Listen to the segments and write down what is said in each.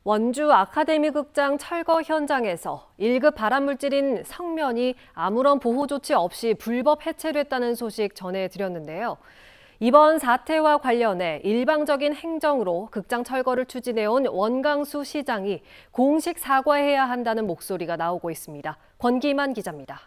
원주 아카데미 극장 철거 현장에서 1급 발암물질인 성면이 아무런 보호 조치 없이 불법 해체됐다는 소식 전해드렸는데요. 이번 사태와 관련해 일방적인 행정으로 극장 철거를 추진해온 원강수 시장이 공식 사과해야 한다는 목소리가 나오고 있습니다. 권기만 기자입니다.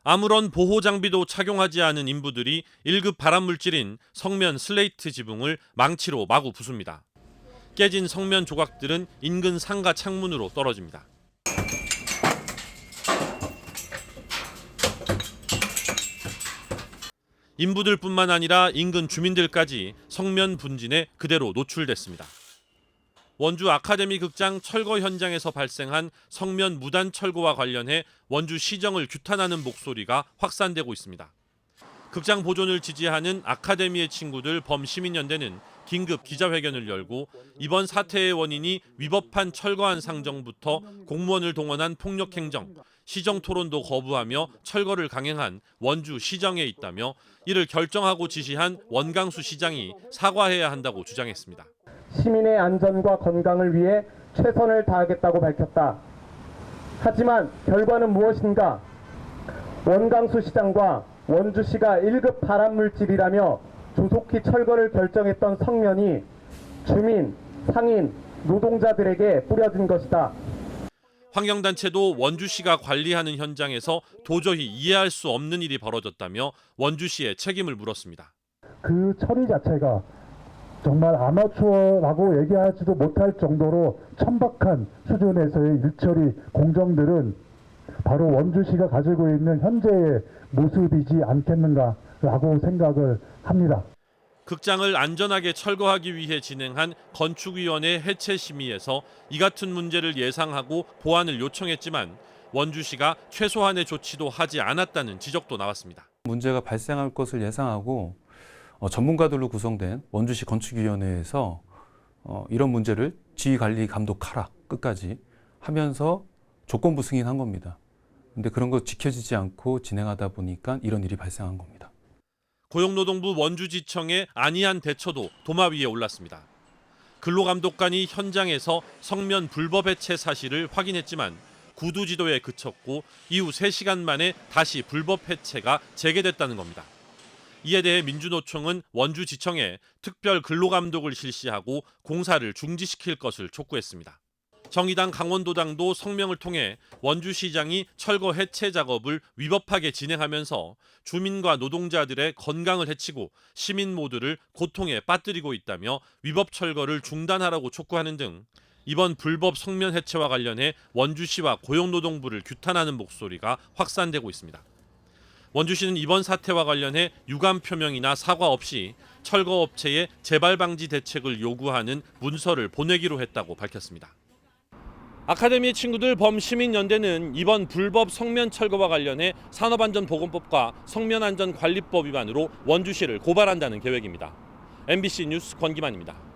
아무런 보호 장비도 착용하지 않은 인부들이 1급 발암물질인 성면 슬레이트 지붕을 망치로 마구 부숩니다. 깨진 성면 조각들은 인근 상가 창문으로 떨어집니다. 인부들뿐만 아니라 인근 주민들까지 성면 분진에 그대로 노출됐습니다. 원주 아카데미 극장 철거 현장에서 발생한 성면 무단 철거와 관련해 원주 시정을 규탄하는 목소리가 확산되고 있습니다. 극장 보존을 지지하는 아카데미의 친구들 범시민연대는 긴급 기자회견을 열고 이번 사태의 원인이 위법한 철거안 상정부터 공무원을 동원한 폭력 행정, 시정 토론도 거부하며 철거를 강행한 원주 시정에 있다며 이를 결정하고 지시한 원강수 시장이 사과해야 한다고 주장했습니다. 시민의 안전과 건강을 위해 최선을 다하겠다고 밝혔다. 하지만 결과는 무엇인가? 원강수 시장과 원주시가 1급 발암물질이라며 조속히 철거를 결정했던 성면이 주민, 상인, 노동자들에게 뿌려진 것이다. 환경단체도 원주시가 관리하는 현장에서 도저히 이해할 수 없는 일이 벌어졌다며 원주시에 책임을 물었습니다. 그 처리 자체가 정말 아마추어라고 얘기하지도 못할 정도로 천박한 수준에서의 일처리 공정들은 바로 원주시가 가지고 있는 현재의 모습이지 않겠는가라고 생각을 합니다. 극장을 안전하게 철거하기 위해 진행한 건축위원회 해체 심의에서 이 같은 문제를 예상하고 보완을 요청했지만 원주시가 최소한의 조치도 하지 않았다는 지적도 나왔습니다. 문제가 발생할 것을 예상하고 전문가들로 구성된 원주시 건축위원회에서 이런 문제를 지휘관리 감독하라 끝까지 하면서 조건부 승인한 겁니다. 근데 그런 거 지켜지지 않고 진행하다 보니까 이런 일이 발생한 겁니다. 고용노동부 원주지청의 안이한 대처도 도마 위에 올랐습니다. 근로감독관이 현장에서 성면 불법 해체 사실을 확인했지만 구두지도에 그쳤고 이후 3시간 만에 다시 불법 해체가 재개됐다는 겁니다. 이에 대해 민주노총은 원주지청에 특별 근로감독을 실시하고 공사를 중지시킬 것을 촉구했습니다. 정의당 강원도당도 성명을 통해 원주시장이 철거 해체 작업을 위법하게 진행하면서 주민과 노동자들의 건강을 해치고 시민 모두를 고통에 빠뜨리고 있다며 위법 철거를 중단하라고 촉구하는 등 이번 불법 성면 해체와 관련해 원주시와 고용노동부를 규탄하는 목소리가 확산되고 있습니다. 원주시는 이번 사태와 관련해 유감 표명이나 사과 없이 철거업체에 재발 방지 대책을 요구하는 문서를 보내기로 했다고 밝혔습니다. 아카데미 친구들 범시민연대는 이번 불법 성면 철거와 관련해 산업안전보건법과 성면안전관리법 위반으로 원주시를 고발한다는 계획입니다. MBC 뉴스 권기만입니다.